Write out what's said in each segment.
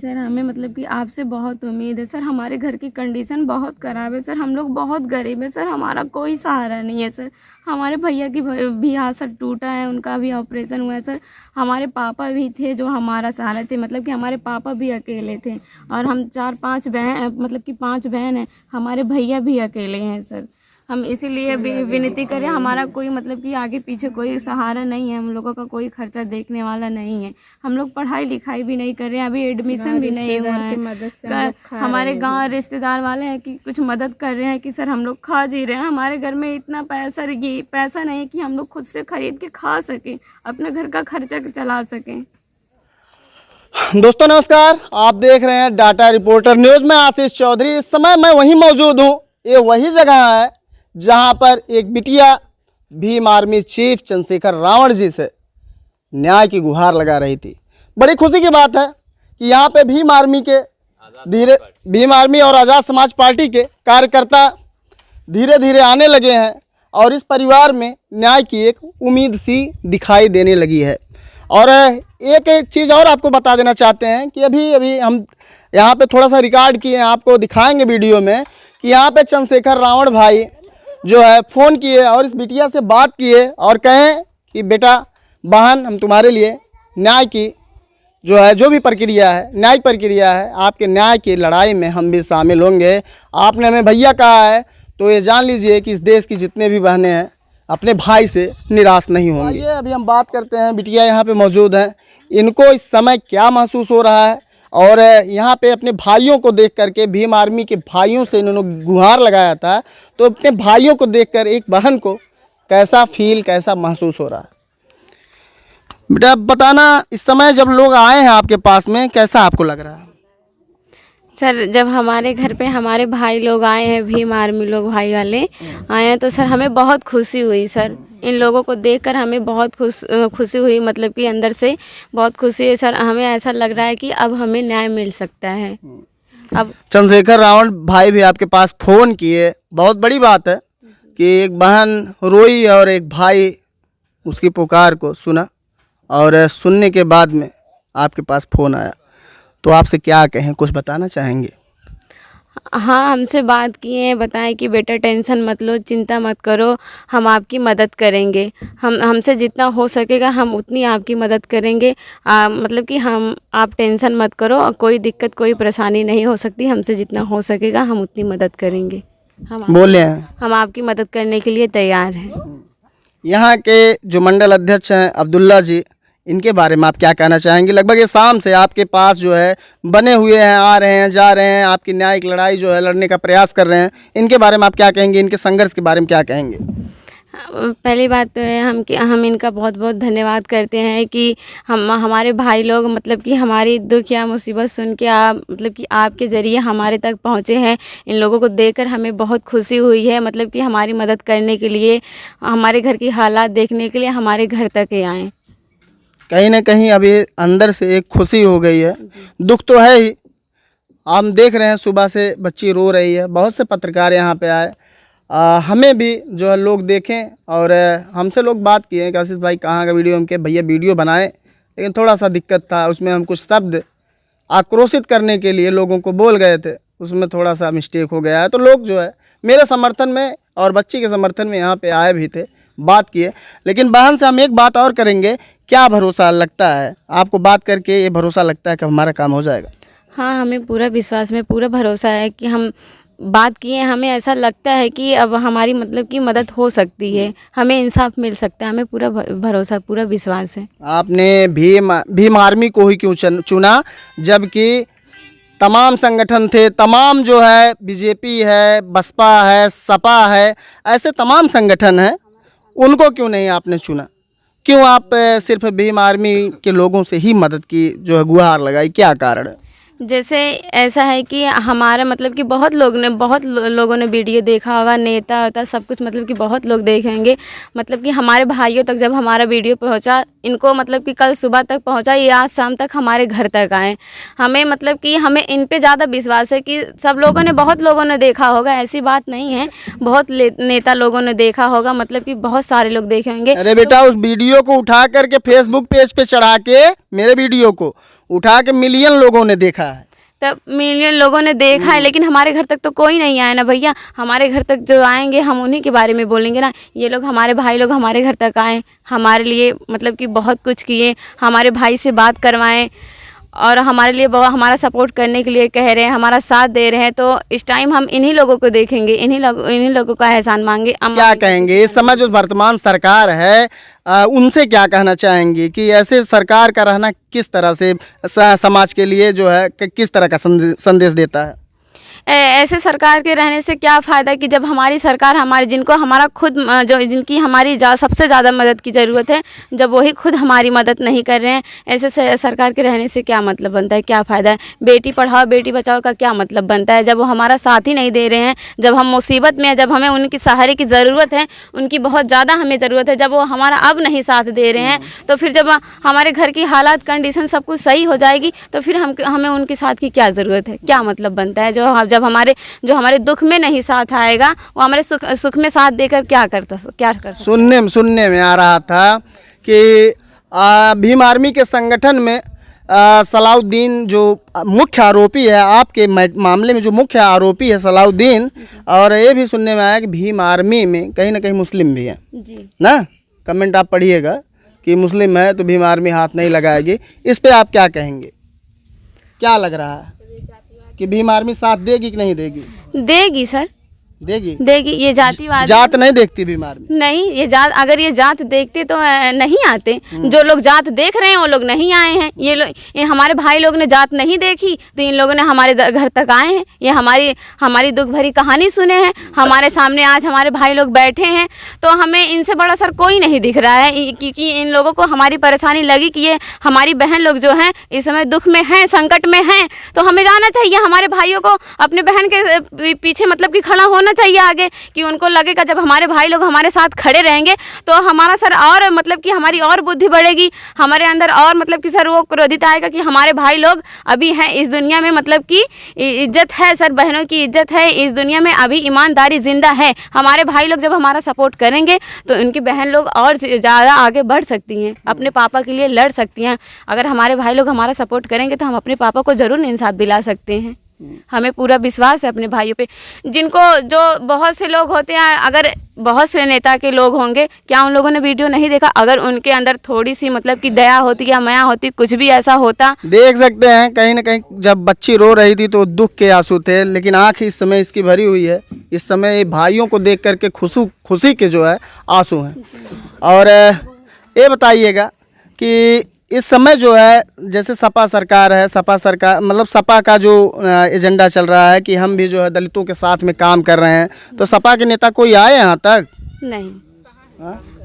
Sir हमें मतलब कि आपसे बहुत उम्मीद है सर। हमारे घर की कंडीशन बहुत ख़राब है सर, हम लोग बहुत गरीब है सर, हमारा कोई सहारा नहीं है सर। हमारे भैया की भी हाथ सर टूटा है, उनका भी ऑपरेशन हुआ है सर। हमारे पापा भी थे जो हमारा सहारा थे, मतलब कि हमारे पापा भी अकेले थे और हम 4-5 बहन, मतलब कि 5 बहन हैं, हमारे भैया भी अकेले हैं सर। हम इसीलिए विनती करें, हमारा कोई मतलब कि आगे पीछे कोई सहारा नहीं है, हम लोगों का कोई खर्चा देखने वाला नहीं है। हम लोग पढ़ाई लिखाई भी नहीं कर रहे हैं, अभी एडमिशन भी नहीं हुआ है। हमारे गांव रिश्तेदार वाले हैं कि कुछ मदद कर रहे हैं कि सर हम लोग खा जी रहे हैं। हमारे घर में इतना पैसा नहीं है कि हम लोग खुद से खरीद के खा सकें, अपने घर का खर्चा चला सकें। दोस्तों नमस्कार, आप देख रहे हैं डाटा रिपोर्टर न्यूज़ में आशीष चौधरी। इस समय मैं वहीं मौजूद हूँ। ये वही जगह है जहां पर एक बिटिया भीम आर्मी चीफ चंद्रशेखर रावण जी से न्याय की गुहार लगा रही थी। बड़ी खुशी की बात है कि यहाँ पे भीम आर्मी और आज़ाद समाज पार्टी के कार्यकर्ता धीरे धीरे आने लगे हैं और इस परिवार में न्याय की एक उम्मीद सी दिखाई देने लगी है। और एक चीज़ और आपको बता देना चाहते हैं कि अभी हम यहाँ पे थोड़ा सा रिकॉर्ड किए हैं, आपको दिखाएंगे वीडियो में कि यहाँ पे चंद्रशेखर रावण भाई जो है फ़ोन किए और इस बिटिया से बात किए और कहें कि बेटा बहन, हम तुम्हारे लिए न्याय की जो है जो भी प्रक्रिया है, न्यायिक प्रक्रिया है, आपके न्याय की लड़ाई में हम भी शामिल होंगे। आपने हमें भैया कहा है तो ये जान लीजिए कि इस देश की जितने भी बहनें हैं अपने भाई से निराश नहीं होंगी। ये अभी हम बात करते हैं, बिटिया यहाँ पे मौजूद हैं, इनको इस समय क्या महसूस हो रहा है और यहाँ पे अपने भाइयों को देख करके, भीम आर्मी के भाइयों से इन्होंने गुहार लगाया था, तो अपने भाइयों को देखकर एक बहन को कैसा महसूस हो रहा है? बेटा बताना, इस समय जब लोग आए हैं आपके पास में, कैसा आपको लग रहा है? सर जब हमारे घर पे हमारे भाई लोग आए हैं, भीम आर्मी लोग भाई वाले आए हैं, तो सर हमें बहुत खुशी हुई सर। इन लोगों को देखकर हमें बहुत खुशी हुई, मतलब कि अंदर से बहुत खुशी है सर। हमें ऐसा लग रहा है कि अब हमें न्याय मिल सकता है। अब चंद्रशेखर रावण भाई भी आपके पास फ़ोन किए, बहुत बड़ी बात है कि एक बहन रोई और एक भाई उसकी पुकार को सुना और सुनने के बाद में आपके पास फ़ोन आया, तो आपसे क्या कहें, कुछ बताना चाहेंगे? हाँ, हमसे बात किए हैं, बताएं कि बेटा टेंशन मत लो, चिंता मत करो, हम आपकी मदद करेंगे। हमसे जितना हो सकेगा हम उतनी आपकी मदद करेंगे। मतलब कि आप टेंशन मत करो, कोई दिक्कत कोई परेशानी नहीं हो सकती, हमसे जितना हो सकेगा हम उतनी मदद करेंगे। हम आपकी मदद करने के लिए तैयार हैं। यहाँ के जो मंडल अध्यक्ष हैं अब्दुल्ला जी, इनके बारे में आप क्या कहना चाहेंगे? लगभग ये शाम से आपके पास जो है बने हुए हैं, आ रहे हैं, जा रहे हैं, आपकी न्यायिक लड़ाई जो है लड़ने का प्रयास कर रहे हैं, इनके बारे में आप क्या कहेंगे? इनके संघर्ष के बारे में क्या कहेंगे? पहली बात तो है हम इनका बहुत बहुत धन्यवाद करते हैं कि हमारे भाई लोग मतलब कि हमारी दुख या मुसीबत सुन के मतलब कि आपके ज़रिए हमारे तक पहुँचे हैं। इन लोगों को देखकर हमें बहुत खुशी हुई है, मतलब कि हमारी मदद करने के लिए, हमारे घर की हालात देखने के लिए हमारे घर तक आए। कहीं ना कहीं अभी अंदर से एक खुशी हो गई है, दुख तो है ही। हम देख रहे हैं सुबह से बच्ची रो रही है, बहुत से पत्रकार यहाँ पे आए, हमें भी जो है लोग देखें और हमसे लोग बात किए कि आशीष भाई कहाँ का वीडियो, हम के भैया वीडियो बनाए, लेकिन थोड़ा सा दिक्कत था, उसमें हम कुछ शब्द आक्रोशित करने के लिए लोगों को बोल गए थे, उसमें थोड़ा सा मिस्टेक हो गया है। तो लोग जो है मेरे समर्थन में और बच्ची के समर्थन में यहाँ पे आए भी थे, बात किए। लेकिन बहन से हम एक बात और करेंगे, क्या भरोसा लगता है आपको बात करके? ये भरोसा लगता है कि हमारा काम हो जाएगा? हाँ, हमें पूरा विश्वास में पूरा भरोसा है कि हम बात किए, हमें ऐसा लगता है कि अब हमारी मतलब कि मदद हो सकती है, हमें इंसाफ मिल सकता है, हमें पूरा भरोसा पूरा विश्वास है। आपने भीम आर्मी को ही क्यों चुना, जबकि तमाम संगठन थे, तमाम जो है बीजेपी है, बसपा है, सपा है, ऐसे तमाम संगठन हैं, उनको क्यों नहीं आपने चुना? क्यों आप सिर्फ भीम आर्मी के लोगों से ही मदद की जो है गुहार लगाई, क्या कारण है? जैसे ऐसा है कि हमारा मतलब कि बहुत लोगों ने वीडियो देखा होगा, नेता होता सब कुछ, मतलब कि बहुत लोग देखेंगे, मतलब कि हमारे भाइयों तक जब हमारा वीडियो पहुंचा, इनको मतलब कि कल सुबह तक पहुंचा, ये आज शाम तक हमारे घर तक आए। हमें मतलब कि हमें इन पे ज़्यादा विश्वास है कि बहुत लोगों ने देखा होगा, ऐसी बात नहीं है, बहुत नेता लोगों ने देखा होगा, मतलब कि बहुत सारे लोग देखे होंगे। अरे बेटा, उस वीडियो को उठा करके फेसबुक पेज पे चढ़ा के मेरे वीडियो को उठा के मिलियन लोगों ने देखा है। तब मिलियन लोगों ने देखा है, लेकिन हमारे घर तक तो कोई नहीं आया ना भैया। हमारे घर तक जो आएंगे हम उन्हीं के बारे में बोलेंगे ना। ये लोग हमारे भाई लोग हमारे घर तक आए, हमारे लिए मतलब कि बहुत कुछ किए, हमारे भाई से बात करवाएं और हमारे लिए बहुत हमारा सपोर्ट करने के लिए कह रहे हैं, हमारा साथ दे रहे हैं। तो इस टाइम हम इन्हीं लोगों को देखेंगे, इन्हीं लोगों का एहसान मांगे। क्या कहेंगे इस समय जो वर्तमान सरकार है उनसे क्या कहना चाहेंगे कि ऐसे सरकार का रहना किस तरह से समाज के लिए जो है किस तरह का संदेश देता है? ऐसे सरकार के रहने से क्या फ़ायदा कि जब हमारी सरकार हमारे जिनको हमारा खुद जो जिनकी हमारी सबसे ज़्यादा मदद की ज़रूरत है, जब वही खुद हमारी मदद नहीं कर रहे हैं, ऐसे सरकार के रहने से क्या मतलब बनता है, क्या फ़ायदा है? बेटी पढ़ाओ बेटी बचाओ का क्या मतलब बनता है जब वो हमारा साथ ही नहीं दे रहे हैं, जब हम मुसीबत में हैं, जब हमें उनकी सहारे की ज़रूरत है, उनकी बहुत ज़्यादा हमें ज़रूरत है, जब वो हमारा अब नहीं साथ दे रहे हैं, तो फिर जब हमारे घर की हालात कंडीशन सब कुछ सही हो जाएगी तो फिर हमें उनके साथ की क्या ज़रूरत है, क्या मतलब बनता है? जब हमारे दुख में नहीं साथ आएगा, वो हमारे सुख में साथ देकर क्या कर सकता? सुनने में आ रहा था कि भीम आर्मी के संगठन में सलाउद्दीन जो मुख्य आरोपी है, आपके मामले में जो मुख्य आरोपी है सलाउद्दीन, और ये भी सुनने में आया कि भीम आर्मी में कहीं ना कहीं मुस्लिम भी हैं जी ना। कमेंट आप पढ़िएगा कि मुस्लिम है तो भीम आर्मी हाथ नहीं लगाएगी। इस पे आप क्या कहेंगे? क्या लग रहा है कि भीम आर्मी साथ देगी कि नहीं देगी? देगी सर, देगी। ये जातिवाद जात नहीं देखती भीम आर्मी? नहीं, ये जात अगर ये जात देखते तो नहीं आते। जो लोग जात देख रहे हैं वो लोग नहीं आए हैं। ये हमारे भाई लोग ने जात नहीं देखी तो इन लोगों ने हमारे घर तक आए हैं। ये हमारी दुख भरी कहानी सुने हैं, हमारे सामने आज हमारे भाई लोग बैठे हैं। तो हमें इनसे बड़ा सर कोई नहीं दिख रहा है, क्योंकि इन लोगों को हमारी परेशानी लगी कि ये हमारी बहन लोग जो हैं इस समय दुख में हैं, संकट में हैं। तो हमें जाना चाहिए, हमारे भाइयों को अपने बहन के पीछे मतलब कि खड़ा होना चाहिए आगे, कि उनको लगेगा जब हमारे भाई लोग हमारे साथ खड़े रहेंगे तो हमारा सर और मतलब कि हमारी और बुद्धि बढ़ेगी, हमारे अंदर और मतलब कि सर वो क्रोधित आएगा कि हमारे भाई लोग अभी हैं इस दुनिया में, मतलब कि इज्जत है सर, बहनों की इज्जत है इस दुनिया में, अभी ईमानदारी जिंदा है। हमारे भाई लोग जब हमारा सपोर्ट करेंगे तो उनकी बहन लोग और ज़्यादा आगे बढ़ सकती हैं, अपने पापा के लिए लड़ सकती हैं। अगर हमारे भाई लोग हमारा सपोर्ट करेंगे तो हम अपने पापा को ज़रूर इंसाफ दिला सकते हैं। हमें पूरा विश्वास है अपने भाइयों पे। जिनको जो बहुत से लोग होते हैं, अगर बहुत से नेता के लोग होंगे, क्या उन लोगों ने वीडियो नहीं देखा? अगर उनके अंदर थोड़ी सी मतलब कि दया होती या माया होती, कुछ भी ऐसा होता। देख सकते हैं कहीं ना कहीं जब बच्ची रो रही थी तो दुख के आंसू थे, लेकिन आँख इस समय इसकी भरी हुई है। इस समय भाइयों को देख करके खुशी के जो है आंसू हैं। और ये बताइएगा कि इस समय जो है जैसे सपा सरकार है, सपा सरकार मतलब सपा का जो एजेंडा चल रहा है कि हम भी जो है दलितों के साथ में काम कर रहे हैं, तो सपा के नेता कोई आए यहाँ तक? नहीं।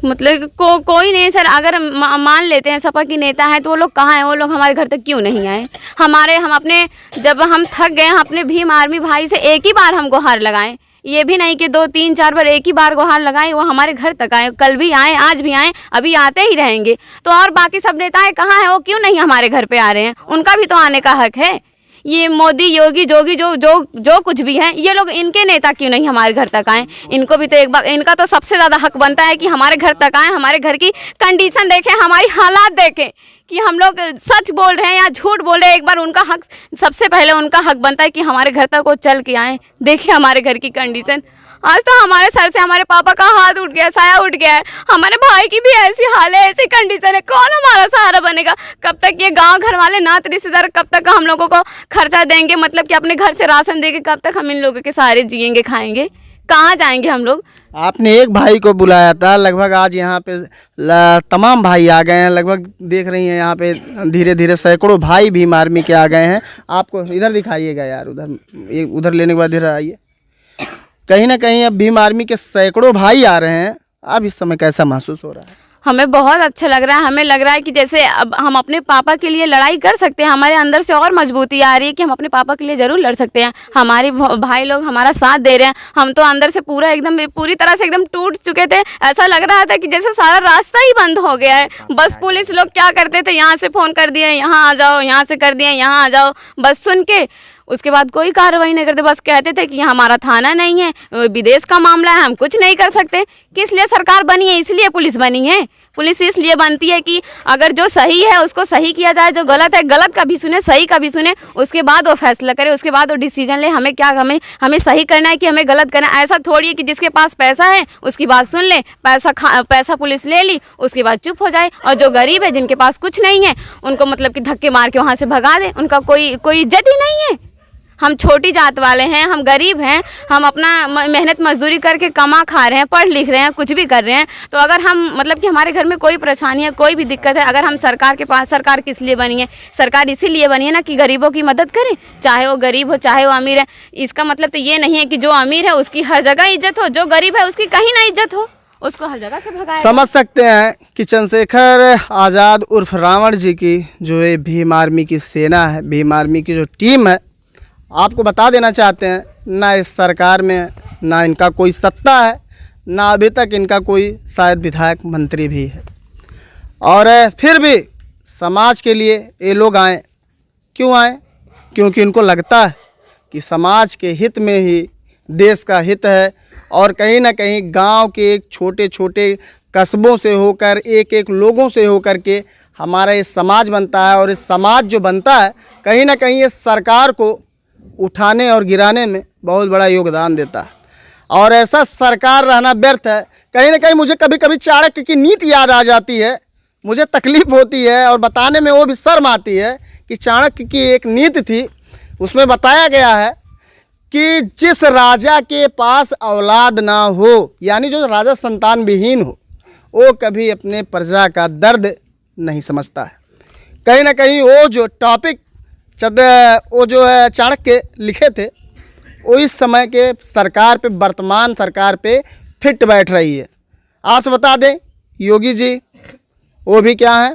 मतलब कोई नहीं सर। अगर मान लेते हैं सपा की नेता है तो वो लोग कहाँ हैं? वो लोग हमारे घर तक क्यों नहीं आए? हम अपने जब हम थक गए, हम अपने भीम आर्मी भाई से एक ही बार हम गुहार लगाएं, ये भी नहीं कि 2 3 4 बार एक ही बार गुहार लगाएं। वो हमारे घर तक आए, कल भी आए, आज भी आए, अभी आते ही रहेंगे। तो और बाकी सब नेताएं कहाँ हैं? वो क्यों नहीं हमारे घर पे आ रहे हैं? उनका भी तो आने का हक है। ये मोदी योगी जोगी जो कुछ भी हैं, ये लोग, इनके नेता क्यों नहीं हमारे घर तक आए? इनको भी तो एक बार, इनका तो सबसे ज़्यादा हक बनता है कि हमारे घर तक आए, हमारे घर की कंडीशन देखें, हमारी हालात देखें कि हम लोग सच बोल रहे हैं या झूठ बोल रहे हैं। एक बार उनका हक, सबसे पहले उनका हक बनता है कि हमारे घर तक वो चल के आए, देखें हमारे घर की कंडीशन। आज तो हमारे सर से हमारे पापा का हाथ उठ गया, साया उठ गया है। हमारे भाई की भी ऐसी हाल है, ऐसी कंडीशन है, कौन हमारा सहारा बनेगा? कब तक ये गांव घर वाले नात रिश्तेदार कब तक हम लोगों को खर्चा देंगे? मतलब कि अपने घर से राशन देके कब तक हम इन लोगों के सहारे जिएंगे, खाएंगे? कहाँ जाएंगे हम लोग? आपने एक भाई को बुलाया था, लगभग आज यहाँ पे तमाम भाई आ गए हैं। लगभग देख रही हैं यहाँ पे धीरे धीरे सैकड़ों भाई भीम आर्मी के आ गए हैं। आपको इधर दिखाइएगा यार, उधर लेने के बाद इधर आइए। कहीं ना कहीं अब भीम आर्मी के सैकड़ों भाई आ रहे हैं। अब इस समय कैसा महसूस हो रहा है? हमें बहुत अच्छा लग रहा है। हमें लग रहा है कि जैसे अब हम अपने पापा के लिए लड़ाई कर सकते हैं। हमारे अंदर से और मजबूती आ रही है कि हम अपने पापा के लिए ज़रूर लड़ सकते हैं। हमारे भाई लोग हमारा साथ दे रहे हैं। हम तो अंदर से पूरी तरह से एकदम टूट चुके थे। ऐसा लग रहा था कि जैसे सारा रास्ता ही बंद हो गया है। बस पुलिस लोग क्या करते थे, यहाँ से फ़ोन कर दिए, यहाँ आ जाओ, यहाँ से कर दिए, यहाँ आ जाओ, बस सुन के उसके बाद कोई कार्रवाई नहीं करते। बस कहते थे कि हमारा थाना नहीं है, विदेश का मामला है, हम कुछ नहीं कर सकते। किस लिए सरकार बनी है? इसलिए पुलिस बनी है। पुलिस इसलिए बनती है कि अगर जो सही है उसको सही किया जाए, जो गलत है गलत का भी सुने, सही का भी सुने, उसके बाद वो फैसला करे, उसके बाद वो डिसीजन ले हमें क्या हमें सही करना है कि हमें गलत करना है। ऐसा थोड़ी है कि जिसके पास पैसा है उसकी बात सुन ले, पैसा पुलिस ले ली उसके बाद चुप हो जाए, और जो गरीब है जिनके पास कुछ नहीं है उनको मतलब कि धक्के मार के वहाँ से भगा दे, उनका कोई इज्जत ही नहीं है। हम छोटी जात वाले हैं, हम गरीब हैं, हम अपना मेहनत मजदूरी करके कमा खा रहे हैं, पढ़ लिख रहे हैं, कुछ भी कर रहे हैं। तो अगर हम मतलब कि हमारे घर में कोई परेशानी है, कोई भी दिक्कत है, अगर हम सरकार के पास, सरकार किस लिए बनी है? सरकार इसीलिए बनी है ना कि गरीबों की मदद करे, चाहे वो गरीब हो चाहे वो अमीर है। इसका मतलब तो ये नहीं है कि जो अमीर है उसकी हर जगह इज्जत हो, जो गरीब है उसकी कहीं ना इज्जत हो, उसको हर जगह से भगाया। समझ सकते हैं कि चंद्रशेखर आज़ाद उर्फ रावण जी की जो ये भीम आर्मी की सेना है, भीम आर्मी की जो टीम है, आपको बता देना चाहते हैं ना इस सरकार में ना इनका कोई सत्ता है, ना अभी तक इनका कोई शायद विधायक मंत्री भी है, और फिर भी समाज के लिए ये लोग आए। क्यों आए? क्योंकि इनको लगता है कि समाज के हित में ही देश का हित है, और कहीं ना कहीं गांव के एक छोटे छोटे कस्बों से होकर एक एक लोगों से होकर के हमारा ये समाज बनता है, और इस समाज जो बनता है कहीं ना कहीं ये सरकार को उठाने और गिराने में बहुत बड़ा योगदान देता है। और ऐसा सरकार रहना व्यर्थ है। कहीं ना कहीं मुझे कभी कभी चाणक्य की नीति याद आ जाती है, मुझे तकलीफ़ होती है और बताने में वो भी शर्म आती है कि चाणक्य की एक नीति थी, उसमें बताया गया है कि जिस राजा के पास औलाद ना हो, यानी जो राजा संतान विहीन हो, वो कभी अपने प्रजा का दर्द नहीं समझता है। कहीं ना कहीं वो जो टॉपिक वो जो है चाणक्य लिखे थे, वो इस समय के सरकार पे, वर्तमान सरकार पे फिट बैठ रही है। आपसे बता दें, योगी जी वो भी क्या है,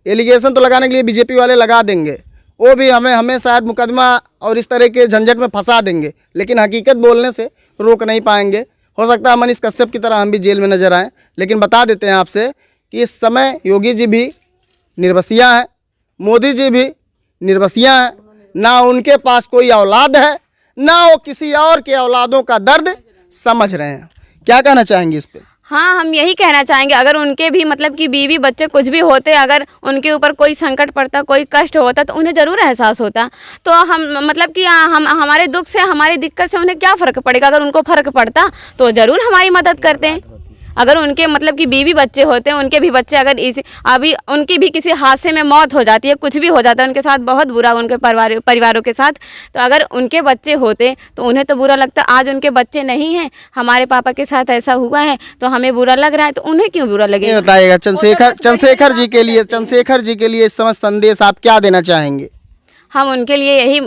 एलिगेशन तो लगाने के लिए बीजेपी वाले लगा देंगे, वो भी हमें शायद मुकदमा और इस तरह के झंझट में फंसा देंगे, लेकिन हकीकत बोलने से रोक नहीं पाएंगे। हो सकता है मनीष कश्यप की तरह हम भी जेल में नजर आएँ, लेकिन बता देते हैं आपसे कि इस समय योगी जी भी निर्बसिया हैं, मोदी जी भी निर्बसिया हैं। ना उनके पास कोई औलाद है, ना वो किसी और के औलादों का दर्द समझ रहे हैं। क्या कहना चाहेंगे इस पे? हाँ, हम यही कहना चाहेंगे, अगर उनके भी मतलब कि बीवी बच्चे कुछ भी होते, अगर उनके ऊपर कोई संकट पड़ता, कोई कष्ट होता तो उन्हें ज़रूर एहसास होता। तो हम मतलब कि हम हमारे दुख से, हमारी दिक्कत से उन्हें क्या फ़र्क पड़ेगा? अगर उनको फ़र्क पड़ता तो ज़रूर हमारी मदद करते हैं। अगर उनके मतलब कि बीवी बच्चे होते हैं, उनके भी बच्चे अगर अभी उनकी भी किसी हादसे में मौत हो जाती है, कुछ भी हो जाता है उनके साथ, बहुत बुरा उनके परिवारों के साथ, तो अगर उनके बच्चे होते तो उन्हें तो बुरा लगता। आज उनके बच्चे नहीं हैं, हमारे पापा के साथ ऐसा हुआ है तो हमें बुरा लग रहा है, तो उन्हें क्यों बुरा लगेगा? बताइएगा चंद्रशेखर जी के लिए इस समय संदेश आप क्या देना चाहेंगे? हम उनके लिए यही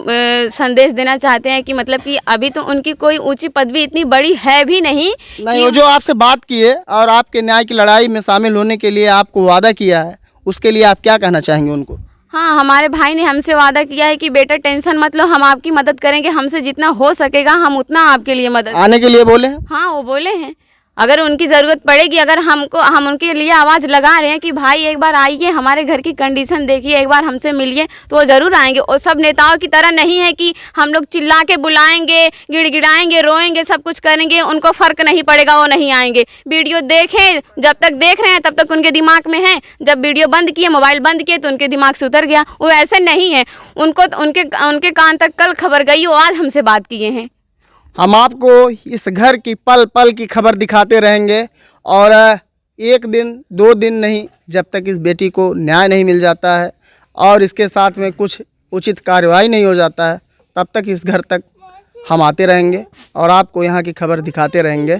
संदेश देना चाहते हैं कि मतलब कि अभी तो उनकी कोई ऊंची पदवी इतनी बड़ी है भी नहीं। वो जो आपसे बात की है और आपके न्याय की लड़ाई में शामिल होने के लिए आपको वादा किया है, उसके लिए आप क्या कहना चाहेंगे उनको? हाँ, हमारे भाई ने हमसे वादा किया है कि बेटा टेंशन मत लो, हम आपकी मदद करेंगे, हमसे जितना हो सकेगा हम उतना आपके लिए मदद आने के लिए बोले हैं। हाँ, वो बोले हैं अगर उनकी ज़रूरत पड़ेगी, अगर हम उनके लिए आवाज़ लगा रहे हैं कि भाई एक बार आइए, हमारे घर की कंडीशन देखिए, एक बार हमसे मिलिए, तो वो ज़रूर आएंगे। और सब नेताओं की तरह नहीं है कि हम लोग चिल्ला के बुलाएंगे, गिड़गिड़ाएंगे, रोएंगे, सब कुछ करेंगे, उनको फ़र्क नहीं पड़ेगा, वो नहीं आएंगे। वीडियो देखें, जब तक देख रहे हैं तब तक उनके दिमाग में है, जब वीडियो बंद किए, मोबाइल बंद किए तो उनके दिमाग से उतर गया। वो ऐसे नहीं है, उनको उनके कान तक कल खबर गई, वो आज हमसे बात किए हैं। हम आपको इस घर की पल पल की खबर दिखाते रहेंगे, और एक दिन 2 दिन नहीं, जब तक इस बेटी को न्याय नहीं मिल जाता है और इसके साथ में कुछ उचित कार्रवाई नहीं हो जाता है, तब तक इस घर तक हम आते रहेंगे और आपको यहाँ की खबर दिखाते रहेंगे।